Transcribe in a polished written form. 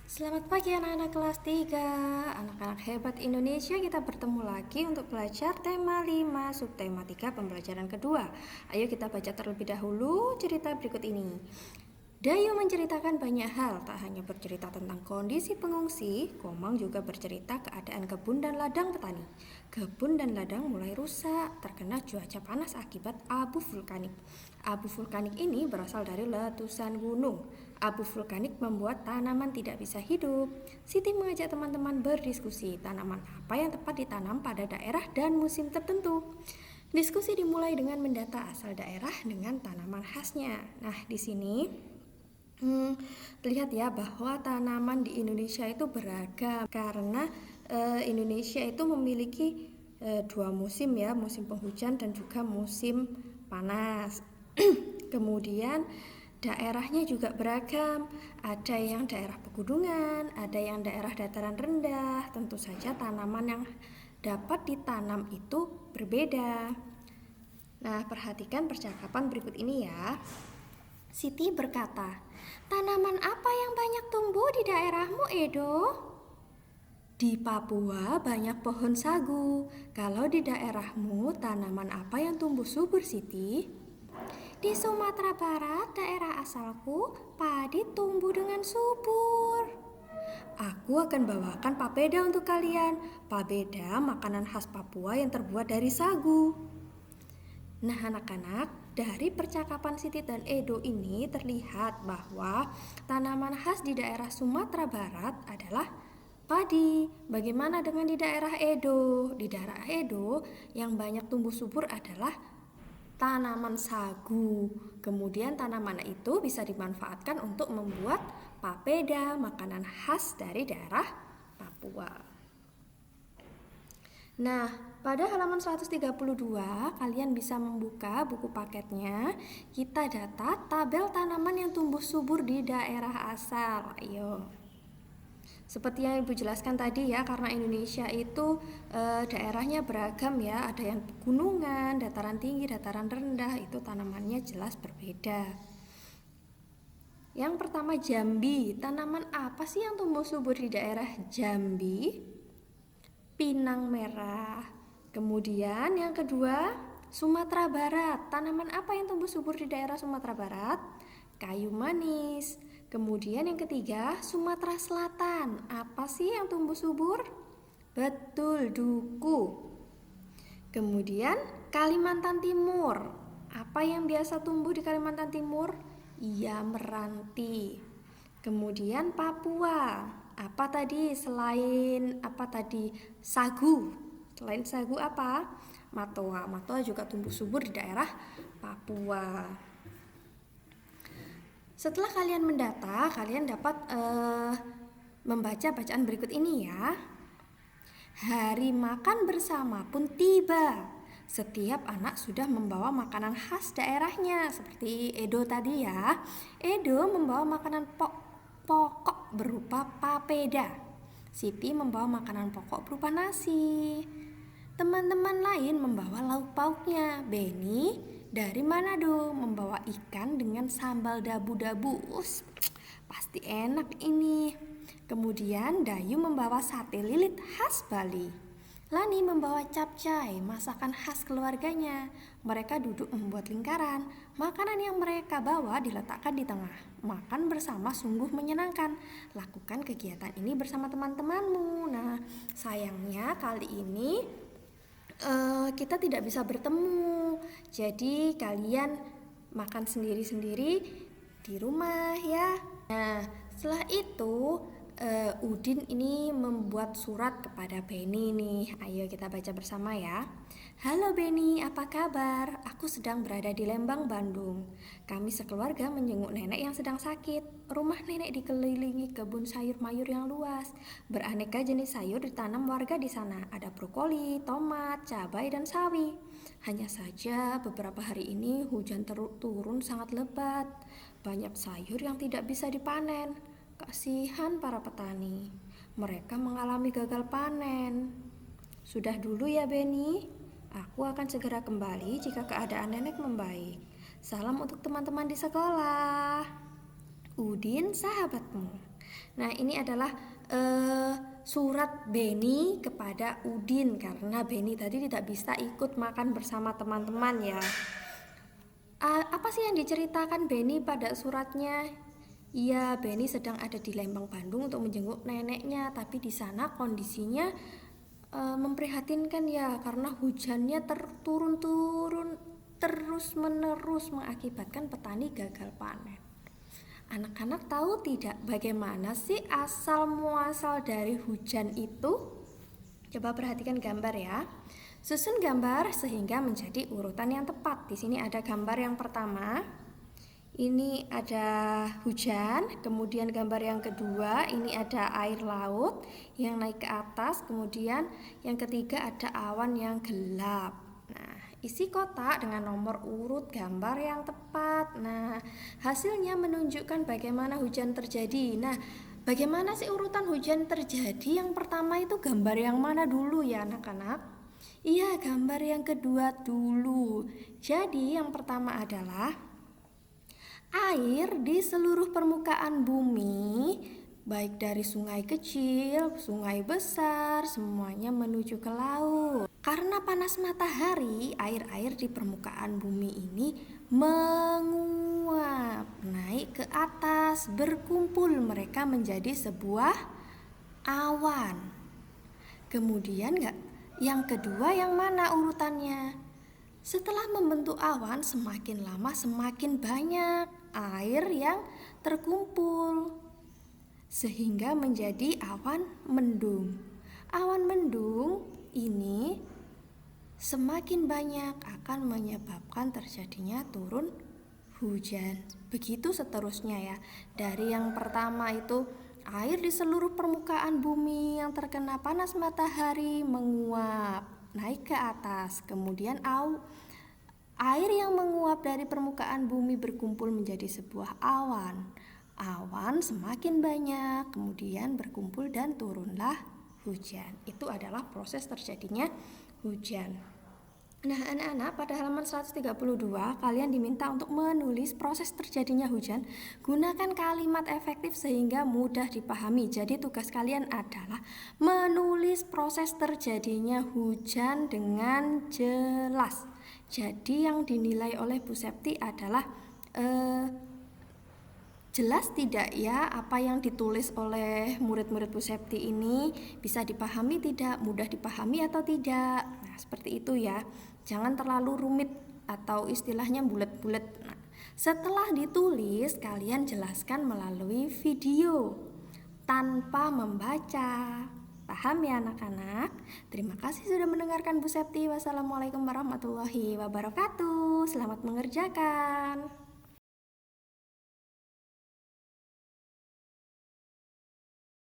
Selamat pagi anak-anak kelas 3, anak-anak hebat Indonesia. Kita bertemu lagi untuk belajar tema 5 subtema 3 pembelajaran kedua. Ayo kita baca terlebih dahulu cerita berikut ini. Dayu menceritakan banyak hal, tak hanya bercerita tentang kondisi pengungsi, Komang juga bercerita keadaan kebun dan ladang petani. Kebun dan ladang mulai rusak, terkena cuaca panas akibat abu vulkanik. Abu vulkanik ini berasal dari letusan gunung. Abu vulkanik membuat tanaman tidak bisa hidup. Siti mengajak teman-teman berdiskusi tanaman apa yang tepat ditanam pada daerah dan musim tertentu. Diskusi dimulai dengan mendata asal daerah dengan tanaman khasnya. Nah, di sini terlihat ya bahwa tanaman di Indonesia itu beragam karena Indonesia itu memiliki dua musim ya, musim penghujan dan juga musim panas. Kemudian daerahnya juga beragam, ada yang daerah pegunungan, ada yang daerah dataran rendah. Tentu saja tanaman yang dapat ditanam itu berbeda. Nah, perhatikan percakapan berikut ini ya. Siti berkata, "Tanaman apa yang banyak tumbuh di daerahmu, Edo?" "Di Papua banyak pohon sagu. Kalau di daerahmu, tanaman apa yang tumbuh subur, Siti?" "Di Sumatera Barat, daerah asalku, padi tumbuh dengan subur." "Aku akan bawakan papeda untuk kalian. Papeda makanan khas Papua yang terbuat dari sagu." Nah anak-anak, dari percakapan Siti dan Edo ini terlihat bahwa tanaman khas di daerah Sumatera Barat adalah padi. Bagaimana dengan di daerah Edo? Di daerah Edo yang banyak tumbuh subur adalah tanaman sagu. Kemudian tanaman itu bisa dimanfaatkan untuk membuat papeda, makanan khas dari daerah Papua. Nah, pada halaman 132 kalian bisa membuka buku paketnya. Kita data tabel tanaman yang tumbuh subur di daerah asal. Ayo. Seperti yang Ibu jelaskan tadi ya, karena Indonesia itu daerahnya beragam ya, ada yang pegunungan, dataran tinggi, dataran rendah, itu tanamannya jelas berbeda. Yang pertama Jambi, tanaman apa sih yang tumbuh subur di daerah Jambi? Pinang merah. Kemudian yang kedua, Sumatera Barat. Tanaman apa yang tumbuh subur di daerah Sumatera Barat? Kayu manis. Kemudian yang ketiga, Sumatera Selatan. Apa sih yang tumbuh subur? Betul, duku. Kemudian Kalimantan Timur. Apa yang biasa tumbuh di Kalimantan Timur? Iya, meranti. Kemudian Papua. Apa tadi selain sagu? Selain sagu apa? Matoa. Matoa juga tumbuh subur di daerah Papua. Setelah kalian mendata, kalian dapat membaca bacaan berikut ini ya. Hari makan bersama pun tiba. Setiap anak sudah membawa makanan khas daerahnya. Seperti Edo tadi ya. Edo membawa makanan pokok berupa papeda. Siti membawa makanan pokok berupa nasi. Teman-teman lain membawa lauk pauknya. Beni dari Manado membawa ikan dengan sambal dabu-dabu. Pasti enak ini. Kemudian Dayu membawa sate lilit khas Bali. Lani membawa capcay, masakan khas keluarganya. Mereka duduk membuat lingkaran. Makanan yang mereka bawa diletakkan di tengah. Makan bersama sungguh menyenangkan. Lakukan kegiatan ini bersama teman-temanmu. Nah, sayangnya kali ini kita tidak bisa bertemu. Jadi kalian makan sendiri-sendiri di rumah ya. Nah, setelah itu Udin ini membuat surat kepada Beni nih. Ayo kita baca bersama ya. "Halo Beni, apa kabar? Aku sedang berada di Lembang, Bandung. Kami sekeluarga menjenguk nenek yang sedang sakit. Rumah nenek dikelilingi kebun sayur mayur yang luas. Beraneka jenis sayur ditanam warga di sana. Ada brokoli, tomat, cabai, dan sawi. Hanya saja beberapa hari ini hujan turun sangat lebat. Banyak sayur yang tidak bisa dipanen. Kasihan para petani, mereka mengalami gagal panen. Sudah dulu ya Beni, aku akan segera kembali jika keadaan nenek membaik. Salam untuk teman-teman di sekolah. Udin, sahabatmu." Nah, ini adalah surat Beni kepada Udin karena Beni tadi tidak bisa ikut makan bersama teman-teman ya. Apa sih yang diceritakan Beni pada suratnya? Iya, Beni sedang ada di Lembang, Bandung untuk menjenguk neneknya, tapi di sana kondisinya memprihatinkan ya karena hujannya turun-turun terus-menerus mengakibatkan petani gagal panen. Anak-anak tahu tidak bagaimana sih asal muasal dari hujan itu? Coba perhatikan gambar ya. Susun gambar sehingga menjadi urutan yang tepat. Di sini ada gambar yang pertama. Ini ada hujan, kemudian gambar yang kedua ini ada air laut yang naik ke atas, kemudian yang ketiga ada awan yang gelap. Nah, isi kotak dengan nomor urut gambar yang tepat. Nah, hasilnya menunjukkan bagaimana hujan terjadi. Nah, bagaimana sih urutan hujan terjadi? Yang pertama itu gambar yang mana dulu ya anak-anak? Iya, gambar yang kedua dulu. Jadi yang pertama adalah air di seluruh permukaan bumi, baik dari sungai kecil, sungai besar, semuanya menuju ke laut. Karena panas matahari, air-air di permukaan bumi ini menguap, naik ke atas, berkumpul, mereka menjadi sebuah awan. Kemudian yang kedua yang mana urutannya? Setelah membentuk awan, semakin lama semakin banyak air yang terkumpul sehingga menjadi awan mendung. Awan mendung ini semakin banyak akan menyebabkan terjadinya turun hujan. Begitu seterusnya ya. Dari yang pertama itu air di seluruh permukaan bumi yang terkena panas matahari menguap, naik ke atas. Kemudian air yang menguap dari permukaan bumi berkumpul menjadi sebuah awan. Awan semakin banyak, kemudian berkumpul dan turunlah hujan. Itu adalah proses terjadinya hujan. Nah, anak-anak, pada halaman 132 kalian diminta untuk menulis proses terjadinya hujan. Gunakan kalimat efektif sehingga mudah dipahami. Jadi tugas kalian adalah menulis proses terjadinya hujan dengan jelas. Jadi yang dinilai oleh Bu Septi adalah jelas tidak ya apa yang ditulis oleh murid-murid Bu Septi ini, bisa dipahami tidak, mudah dipahami atau tidak. Nah, seperti itu ya. Jangan terlalu rumit atau istilahnya bulet-bulet. Nah, setelah ditulis, kalian jelaskan melalui video tanpa membaca. Paham ya anak-anak? Terima kasih sudah mendengarkan Bu Septi. Wassalamualaikum warahmatullahi wabarakatuh. Selamat mengerjakan.